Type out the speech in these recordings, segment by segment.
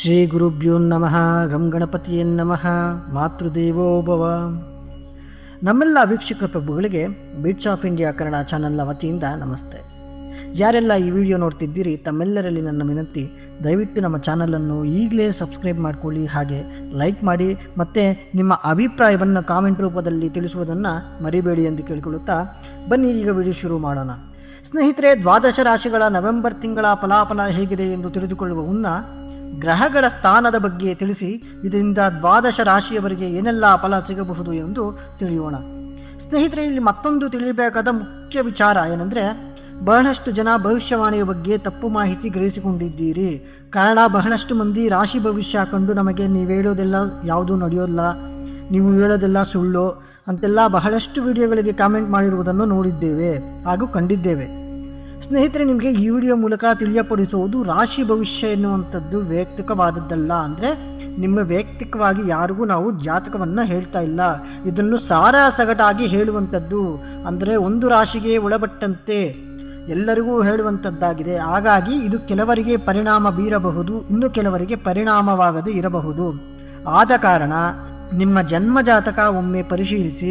ಶ್ರೀ ಗುರುಭ್ಯೋ ನಮಃ. ಗಂ ಗಣಪತಿಯೇ ನಮಃ. ಮಾತೃದೇವೋ ಭವ. ನಮ್ಮೆಲ್ಲ ವೀಕ್ಷಕ ಪ್ರಭುಗಳಿಗೆ ಬೀಟ್ಸ್ ಆಫ್ ಇಂಡಿಯಾ ಕನ್ನಡ ಚಾನಲ್ನ ವತಿಯಿಂದ ನಮಸ್ತೆ. ಯಾರೆಲ್ಲ ಈ ವಿಡಿಯೋ ನೋಡ್ತಿದ್ದೀರಿ ತಮ್ಮೆಲ್ಲರಲ್ಲಿ ನನ್ನ ವಿನಂತಿ, ದಯವಿಟ್ಟು ನಮ್ಮ ಚಾನಲನ್ನು ಈಗಲೇ ಸಬ್ಸ್ಕ್ರೈಬ್ ಮಾಡಿಕೊಳ್ಳಿ, ಹಾಗೆ ಲೈಕ್ ಮಾಡಿ, ಮತ್ತು ನಿಮ್ಮ ಅಭಿಪ್ರಾಯವನ್ನು ಕಾಮೆಂಟ್ ರೂಪದಲ್ಲಿ ತಿಳಿಸುವುದನ್ನು ಮರಿಬೇಡಿ ಎಂದು ಕೇಳಿಕೊಳ್ಳುತ್ತಾ ಬನ್ನಿ ಈಗ ವಿಡಿಯೋ ಶುರು ಮಾಡೋಣ. ಸ್ನೇಹಿತರೆ, ದ್ವಾದಶ ರಾಶಿಗಳ ನವೆಂಬರ್ ತಿಂಗಳ ಫಲಾಫಲ ಹೇಗಿದೆ ಎಂದು ತಿಳಿದುಕೊಳ್ಳುವ ಮುನ್ನ ಗ್ರಹಗಳ ಸ್ಥಾನದ ಬಗ್ಗೆ ತಿಳಿಸಿ ಇದರಿಂದ ದ್ವಾದಶ ರಾಶಿಯವರಿಗೆ ಏನೆಲ್ಲ ಫಲ ಸಿಗಬಹುದು ಎಂದು ತಿಳಿಯೋಣ. ಸ್ನೇಹಿತರೆ, ಇಲ್ಲಿ ಮತ್ತೊಂದು ತಿಳಿಯಬೇಕಾದ ಮುಖ್ಯ ವಿಚಾರ ಏನೆಂದರೆ, ಬಹಳಷ್ಟು ಜನ ಭವಿಷ್ಯವಾಣಿಯ ಬಗ್ಗೆ ತಪ್ಪು ಮಾಹಿತಿ ಗ್ರಹಿಸಿಕೊಂಡಿದ್ದೀರಿ. ಕಾರಣ, ಬಹಳಷ್ಟು ಮಂದಿ ರಾಶಿ ಭವಿಷ್ಯ ಕಂಡು ನಮಗೆ ನೀವು ಹೇಳೋದೆಲ್ಲ ಯಾವುದೂ ನಡೆಯೋಲ್ಲ, ನೀವು ಹೇಳೋದೆಲ್ಲ ಸುಳ್ಳು ಅಂತೆಲ್ಲ ಬಹಳಷ್ಟು ವಿಡಿಯೋಗಳಿಗೆ ಕಾಮೆಂಟ್ ಮಾಡಿರುವುದನ್ನು ನೋಡಿದ್ದೇವೆ ಹಾಗೂ ಕಂಡಿದ್ದೇವೆ. ಸ್ನೇಹಿತರೆ, ನಿಮಗೆ ಈ ವಿಡಿಯೋ ಮೂಲಕ ತಿಳಿಯಪಡಿಸುವುದು ರಾಶಿ ಭವಿಷ್ಯ ಎನ್ನುವಂಥದ್ದು ವೈಯಕ್ತಿಕವಾದದ್ದಲ್ಲ. ಅಂದರೆ ನಿಮ್ಮ ವೈಯಕ್ತಿಕವಾಗಿ ಯಾರಿಗೂ ನಾವು ಜಾತಕವನ್ನು ಹೇಳ್ತಾ ಇಲ್ಲ, ಇದನ್ನು ಸಾರಾಸಗಟಾಗಿ ಹೇಳುವಂಥದ್ದು. ಅಂದರೆ ಒಂದು ರಾಶಿಗೆ ಒಳಪಟ್ಟಂತೆ ಎಲ್ಲರಿಗೂ ಹೇಳುವಂಥದ್ದಾಗಿದೆ. ಹಾಗಾಗಿ ಇದು ಕೆಲವರಿಗೆ ಪರಿಣಾಮ ಬೀರಬಹುದು, ಇನ್ನು ಕೆಲವರಿಗೆ ಪರಿಣಾಮವಾಗದೇ ಇರಬಹುದು. ಆದ ಕಾರಣ ನಿಮ್ಮ ಜನ್ಮ ಜಾತಕ ಒಮ್ಮೆ ಪರಿಶೀಲಿಸಿ,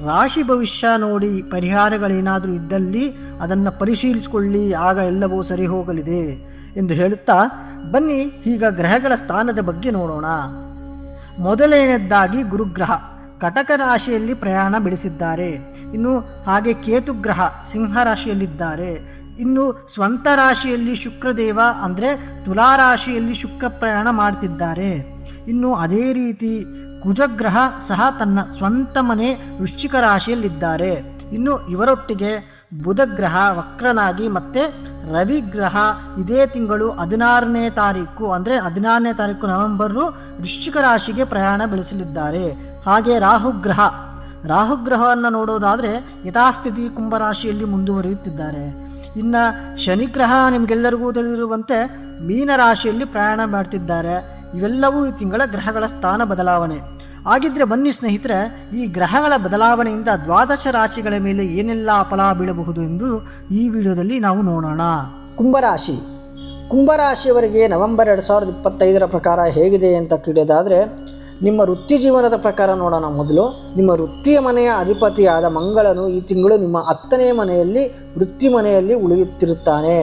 ರಾಶಿ ಭವಿಷ್ಯ ನೋಡಿ ಪರಿಹಾರಗಳೇನಾದರೂ ಇದ್ದಲ್ಲಿ ಅದನ್ನು ಪರಿಶೀಲಿಸಿಕೊಳ್ಳಿ, ಆಗ ಎಲ್ಲವೂ ಸರಿ ಹೋಗಲಿದೆ ಎಂದು ಹೇಳುತ್ತಾ ಬನ್ನಿ ಈಗ ಗ್ರಹಗಳ ಸ್ಥಾನದ ಬಗ್ಗೆ ನೋಡೋಣ. ಮೊದಲನೆಯದಾಗಿ ಗುರುಗ್ರಹ ಕಟಕ ರಾಶಿಯಲ್ಲಿ ಪ್ರಯಾಣ ಬೆಳೆಸಿದ್ದಾರೆ. ಇನ್ನು ಹಾಗೆ ಕೇತುಗ್ರಹ ಸಿಂಹ ರಾಶಿಯಲ್ಲಿದ್ದಾರೆ. ಇನ್ನು ಸ್ವಂತ ರಾಶಿಯಲ್ಲಿ ಶುಕ್ರದೇವ ಅಂದರೆ ತುಲಾ ರಾಶಿಯಲ್ಲಿ ಶುಕ್ರ ಪ್ರಯಾಣ ಮಾಡ್ತಿದ್ದಾರೆ. ಇನ್ನು ಅದೇ ರೀತಿ ಕುಜಗ್ರಹ ಸಹ ತನ್ನ ಸ್ವಂತ ಮನೆ ವೃಶ್ಚಿಕ ರಾಶಿಯಲ್ಲಿದ್ದಾರೆ. ಇನ್ನು ಇವರೊಟ್ಟಿಗೆ ಬುಧಗ್ರಹ ವಕ್ರನಾಗಿ ಮತ್ತು ರವಿಗ್ರಹ ಇದೇ ತಿಂಗಳು 16ನೇ ತಾರೀಕು ಅಂದರೆ 16ನೇ ತಾರೀಕು ನವೆಂಬರು ವೃಶ್ಚಿಕ ರಾಶಿಗೆ ಪ್ರಯಾಣ ಬೆಳೆಸಲಿದ್ದಾರೆ. ಹಾಗೆ ರಾಹುಗ್ರಹವನ್ನು ನೋಡೋದಾದರೆ ಯಥಾಸ್ಥಿತಿ ಕುಂಭರಾಶಿಯಲ್ಲಿ ಮುಂದುವರಿಯುತ್ತಿದ್ದಾರೆ. ಇನ್ನು ಶನಿಗ್ರಹ ನಿಮಗೆಲ್ಲರಿಗೂ ತಿಳಿದಿರುವಂತೆ ಮೀನರಾಶಿಯಲ್ಲಿ ಪ್ರಯಾಣ ಮಾಡ್ತಿದ್ದಾರೆ. ಇವೆಲ್ಲವೂ ಈ ತಿಂಗಳ ಗ್ರಹಗಳ ಸ್ಥಾನ ಬದಲಾವಣೆ. ಹಾಗಿದ್ರೆ ಬನ್ನಿ ಸ್ನೇಹಿತರೆ, ಈ ಗ್ರಹಗಳ ಬದಲಾವಣೆಯಿಂದ ದ್ವಾದಶ ರಾಶಿಗಳ ಮೇಲೆ ಏನೆಲ್ಲ ಫಲ ಬೀಳಬಹುದು ಎಂದು ಈ ವಿಡಿಯೋದಲ್ಲಿ ನಾವು ನೋಡೋಣ. ಕುಂಭರಾಶಿಯವರಿಗೆ ನವೆಂಬರ್ 2025 ಪ್ರಕಾರ ಹೇಗಿದೆ ಅಂತ ಕೇಳೋದಾದರೆ, ನಿಮ್ಮ ವೃತ್ತಿ ಜೀವನದ ಪ್ರಕಾರ ನೋಡೋಣ. ಮೊದಲು ನಿಮ್ಮ ವೃತ್ತಿಯ ಮನೆಯ ಅಧಿಪತಿಯಾದ ಮಂಗಳನು ಈ ತಿಂಗಳು ನಿಮ್ಮ 10ನೇ ಮನೆಯಲ್ಲಿ ವೃತ್ತಿ ಮನೆಯಲ್ಲಿ ಉಳಿಯುತ್ತಿರುತ್ತಾನೆ.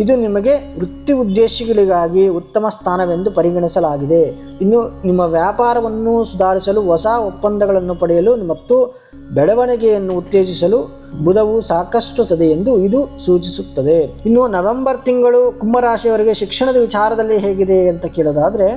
ಇದು ನಿಮಗೆ ವೃತ್ತಿ ಉದ್ದೇಶಗಳಿಗಾಗಿ ಉತ್ತಮ ಸ್ಥಾನವೆಂದು ಪರಿಗಣಿಸಲಾಗಿದೆ. ಇನ್ನು ನಿಮ್ಮ ವ್ಯಾಪಾರವನ್ನು ಸುಧಾರಿಸಲು, ಹೊಸ ಒಪ್ಪಂದಗಳನ್ನು ಪಡೆಯಲು ಮತ್ತು ಬೆಳವಣಿಗೆಯನ್ನು ಉತ್ತೇಜಿಸಲು ಬುಧವು ಸಾಕಷ್ಟು ತದೆ ಎಂದು ಇದು ಸೂಚಿಸುತ್ತದೆ. ಇನ್ನು ನವೆಂಬರ್ ತಿಂಗಳು ಕುಂಭರಾಶಿಯವರಿಗೆ ಶಿಕ್ಷಣದ ವಿಚಾರದಲ್ಲಿ ಹೇಗಿದೆ ಅಂತ ಕೇಳೋದಾದರೆ,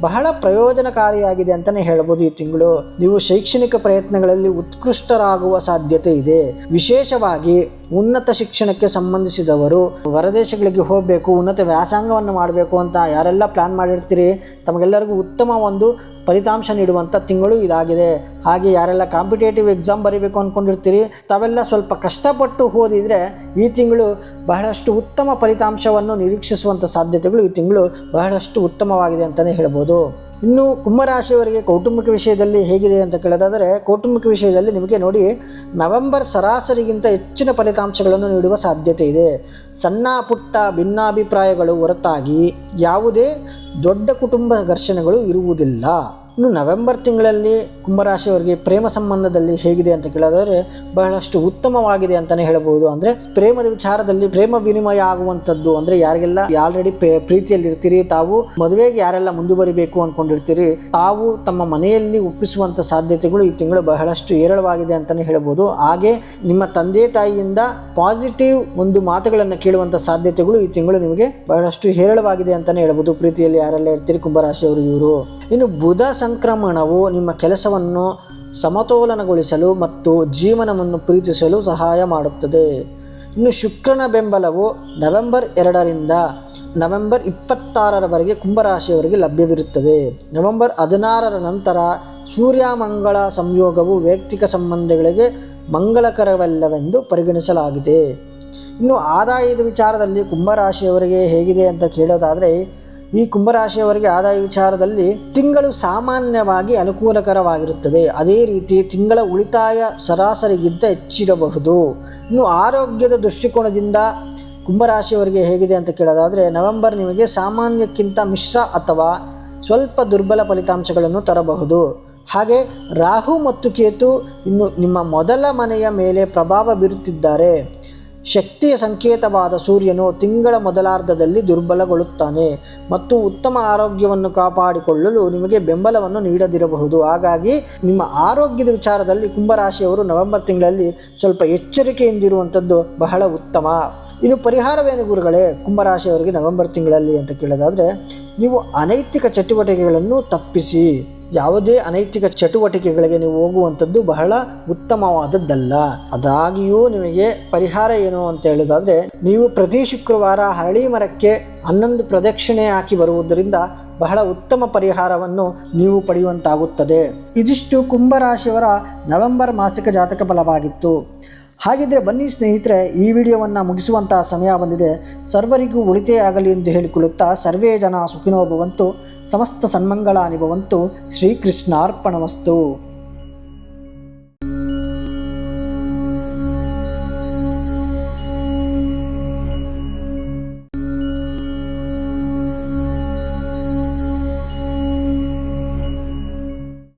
ಬಹಳ ಪ್ರಯೋಜನಕಾರಿಯಾಗಿದೆ ಅಂತಲೇ ಹೇಳ್ಬೋದು. ಈ ತಿಂಗಳು ನೀವು ಶೈಕ್ಷಣಿಕ ಪ್ರಯತ್ನಗಳಲ್ಲಿ ಉತ್ಕೃಷ್ಟರಾಗುವ ಸಾಧ್ಯತೆ ಇದೆ. ವಿಶೇಷವಾಗಿ ಉನ್ನತ ಶಿಕ್ಷಣಕ್ಕೆ ಸಂಬಂಧಿಸಿದವರು ಹೊರದೇಶಗಳಿಗೆ ಹೋಗಬೇಕು, ಉನ್ನತ ವ್ಯಾಸಂಗವನ್ನು ಮಾಡಬೇಕು ಅಂತ ಯಾರೆಲ್ಲ ಪ್ಲ್ಯಾನ್ ಮಾಡಿರ್ತೀರಿ, ತಮಗೆಲ್ಲರಿಗೂ ಉತ್ತಮ ಒಂದು ಫಲಿತಾಂಶ ನೀಡುವಂಥ ತಿಂಗಳು ಇದಾಗಿದೆ. ಹಾಗೆ ಯಾರೆಲ್ಲ ಕಾಂಪಿಟೇಟಿವ್ ಎಕ್ಸಾಮ್ ಬರೀಬೇಕು ಅಂದ್ಕೊಂಡಿರ್ತೀರಿ, ತಾವೆಲ್ಲ ಸ್ವಲ್ಪ ಕಷ್ಟಪಟ್ಟು ಓದಿದರೆ ಈ ತಿಂಗಳು ಬಹಳಷ್ಟು ಉತ್ತಮ ಫಲಿತಾಂಶವನ್ನು ನಿರೀಕ್ಷಿಸುವಂಥ ಸಾಧ್ಯತೆಗಳು ಈ ತಿಂಗಳು ಬಹಳಷ್ಟು ಉತ್ತಮವಾಗಿದೆ ಅಂತಲೇ ಹೇಳ್ಬೋದು. ಇನ್ನು ಕುಂಭರಾಶಿಯವರಿಗೆ ಕೌಟುಂಬಿಕ ವಿಷಯದಲ್ಲಿ ಹೇಗಿದೆ ಅಂತ ಕೇಳೋದಾದರೆ, ಕೌಟುಂಬಿಕ ವಿಷಯದಲ್ಲಿ ನಿಮಗೆ ನೋಡಿ ನವೆಂಬರ್ ಸರಾಸರಿಗಿಂತ ಹೆಚ್ಚಿನ ಫಲಿತಾಂಶಗಳನ್ನು ನೀಡುವ ಸಾಧ್ಯತೆ ಇದೆ. ಸಣ್ಣ ಪುಟ್ಟ ಭಿನ್ನಾಭಿಪ್ರಾಯಗಳು ಹೊರತಾಗಿ ಯಾವುದೇ ದೊಡ್ಡ ಕುಟುಂಬ ಘರ್ಷಣೆಗಳು ಇರುವುದಿಲ್ಲ. ಇನ್ನು ನವೆಂಬರ್ ತಿಂಗಳಲ್ಲಿ ಕುಂಭರಾಶಿಯವರಿಗೆ ಪ್ರೇಮ ಸಂಬಂಧದಲ್ಲಿ ಹೇಗಿದೆ ಅಂತ ಕೇಳೋದಾದರೆ, ಬಹಳಷ್ಟು ಉತ್ತಮವಾಗಿದೆ ಅಂತಲೇ ಹೇಳ್ಬೋದು. ಅಂದರೆ ಪ್ರೇಮದ ವಿಚಾರದಲ್ಲಿ ಪ್ರೇಮ ವಿನಿಮಯ ಆಗುವಂಥದ್ದು, ಅಂದರೆ ಯಾರಿಗೆಲ್ಲ ಆಲ್ರೆಡಿ ಪ್ರೀತಿಯಲ್ಲಿ ಇರ್ತೀರಿ, ತಾವು ಮದುವೆಗೆ ಯಾರೆಲ್ಲ ಮುಂದುವರಿಬೇಕು ಅಂದ್ಕೊಂಡಿರ್ತೀರಿ, ತಾವು ತಮ್ಮ ಮನೆಯಲ್ಲಿ ಒಪ್ಪಿಸುವಂಥ ಸಾಧ್ಯತೆಗಳು ಈ ತಿಂಗಳು ಬಹಳಷ್ಟು ಹೇರಳವಾಗಿದೆ ಅಂತಲೇ ಹೇಳ್ಬೋದು. ಹಾಗೆ ನಿಮ್ಮ ತಂದೆ ತಾಯಿಯಿಂದ ಪಾಸಿಟಿವ್ ಒಂದು ಮಾತುಗಳನ್ನು ಕೇಳುವಂಥ ಸಾಧ್ಯತೆಗಳು ಈ ತಿಂಗಳು ನಿಮಗೆ ಬಹಳಷ್ಟು ಹೇರಳವಾಗಿದೆ ಅಂತಲೇ ಹೇಳ್ಬೋದು. ಪ್ರೀತಿಯಲ್ಲಿ ಯಾರೆಲ್ಲ ಇರ್ತೀರಿ ಕುಂಭರಾಶಿಯವರು ಇವರು. ಇನ್ನು ಬುಧ ಸಂಕ್ರಮಣವು ನಿಮ್ಮ ಕೆಲಸವನ್ನು ಸಮತೋಲನಗೊಳಿಸಲು ಮತ್ತು ಜೀವನವನ್ನು ಪ್ರೀತಿಸಲು ಸಹಾಯ ಮಾಡುತ್ತದೆ. ಇನ್ನು ಶುಕ್ರನ ಬೆಂಬಲವು ನವೆಂಬರ್ 2ರಿಂದ ನವೆಂಬರ್ 26ರವರೆಗೆ ಕುಂಭರಾಶಿಯವರಿಗೆ ಲಭ್ಯವಿರುತ್ತದೆ. ನವೆಂಬರ್ 16ರ ನಂತರ ಸೂರ್ಯ ಮಂಗಳ ಸಂಯೋಗವು ವೈಯಕ್ತಿಕ ಸಂಬಂಧಗಳಿಗೆ ಮಂಗಳಕರವಲ್ಲವೆಂದು ಪರಿಗಣಿಸಲಾಗಿದೆ. ಇನ್ನು ಆದಾಯದ ವಿಚಾರದಲ್ಲಿ ಕುಂಭರಾಶಿಯವರಿಗೆ ಹೇಗಿದೆ ಅಂತ ಕೇಳೋದಾದರೆ, ಈ ಕುಂಭರಾಶಿಯವರಿಗೆ ಆದಾಯ ವಿಚಾರದಲ್ಲಿ ತಿಂಗಳು ಸಾಮಾನ್ಯವಾಗಿ ಅನುಕೂಲಕರವಾಗಿರುತ್ತದೆ. ಅದೇ ರೀತಿ ತಿಂಗಳ ಉಳಿತಾಯ ಸರಾಸರಿಗಿಂತ ಹೆಚ್ಚಿರಬಹುದು. ಇನ್ನು ಆರೋಗ್ಯದ ದೃಷ್ಟಿಕೋನದಿಂದ ಕುಂಭರಾಶಿಯವರಿಗೆ ಹೇಗಿದೆ ಅಂತ ಕೇಳೋದಾದರೆ, ನವೆಂಬರ್ ನಿಮಗೆ ಸಾಮಾನ್ಯಕ್ಕಿಂತ ಮಿಶ್ರ ಅಥವಾ ಸ್ವಲ್ಪ ದುರ್ಬಲ ಫಲಿತಾಂಶಗಳನ್ನು ತರಬಹುದು. ಹಾಗೆ ರಾಹು ಮತ್ತು ಕೇತು ಇನ್ನು ನಿಮ್ಮ ಮೊದಲ ಮನೆಯ ಮೇಲೆ ಪ್ರಭಾವ ಬೀರುತ್ತಿದ್ದಾರೆ. ಶಕ್ತಿಯ ಸಂಕೇತವಾದ ಸೂರ್ಯನು ತಿಂಗಳ ಮೊದಲಾರ್ಧದಲ್ಲಿ ದುರ್ಬಲಗೊಳ್ಳುತ್ತಾನೆ ಮತ್ತು ಉತ್ತಮ ಆರೋಗ್ಯವನ್ನು ಕಾಪಾಡಿಕೊಳ್ಳಲು ನಿಮಗೆ ಬೆಂಬಲವನ್ನು ನೀಡದಿರಬಹುದು. ಹಾಗಾಗಿ ನಿಮ್ಮ ಆರೋಗ್ಯದ ವಿಚಾರದಲ್ಲಿ ಕುಂಭರಾಶಿಯವರು ನವೆಂಬರ್ ತಿಂಗಳಲ್ಲಿ ಸ್ವಲ್ಪ ಎಚ್ಚರಿಕೆಯಿಂದಿರುವಂಥದ್ದು ಬಹಳ ಉತ್ತಮ. ಇನ್ನು ಪರಿಹಾರವೇನು ಗುರುಗಳೇ ಕುಂಭರಾಶಿಯವರಿಗೆ ನವೆಂಬರ್ ತಿಂಗಳಲ್ಲಿ ಅಂತ ಕೇಳೋದಾದರೆ, ನೀವು ಅನೈತಿಕ ಚಟುವಟಿಕೆಗಳನ್ನು ತಪ್ಪಿಸಿ. ಯಾವುದೇ ಅನೈತಿಕ ಚಟುವಟಿಕೆಗಳಿಗೆ ನೀವು ಹೋಗುವಂಥದ್ದು ಬಹಳ ಉತ್ತಮವಾದದ್ದಲ್ಲ. ಅದಾಗಿಯೂ ನಿಮಗೆ ಪರಿಹಾರ ಏನು ಅಂತ ಹೇಳೋದಾದರೆ, ನೀವು ಪ್ರತಿ ಶುಕ್ರವಾರ ಹರಳಿ ಮರಕ್ಕೆ 11 ಪ್ರದಕ್ಷಿಣೆ ಹಾಕಿ ಬರುವುದರಿಂದ ಬಹಳ ಉತ್ತಮ ಪರಿಹಾರವನ್ನು ನೀವು ಪಡೆಯುವಂತಾಗುತ್ತದೆ. ಇದಿಷ್ಟು ಕುಂಭರಾಶಿಯವರ ನವೆಂಬರ್ ಮಾಸಿಕ ಜಾತಕ ಫಲವಾಗಿತ್ತು. ಹಾಗಿದ್ರೆ ಬನ್ನಿ ಸ್ನೇಹಿತರೆ, ಈ ವಿಡಿಯೋವನ್ನು ಮುಗಿಸುವಂತಹ ಸಮಯ ಬಂದಿದೆ. ಸರ್ವರಿಗೂ ಒಳಿತೇ ಆಗಲಿ ಎಂದು ಹೇಳಿಕೊಳ್ಳುತ್ತಾ, ಸರ್ವೇ ಜನ ಸುಖಿನೋ ಭವಂತು, ಸಮಸ್ತ ಸನ್ಮಂಗಳಾನಿ ಭವಂತು. ಶ್ರೀಕೃಷ್ಣಾರ್ಪಣಮಸ್ತು.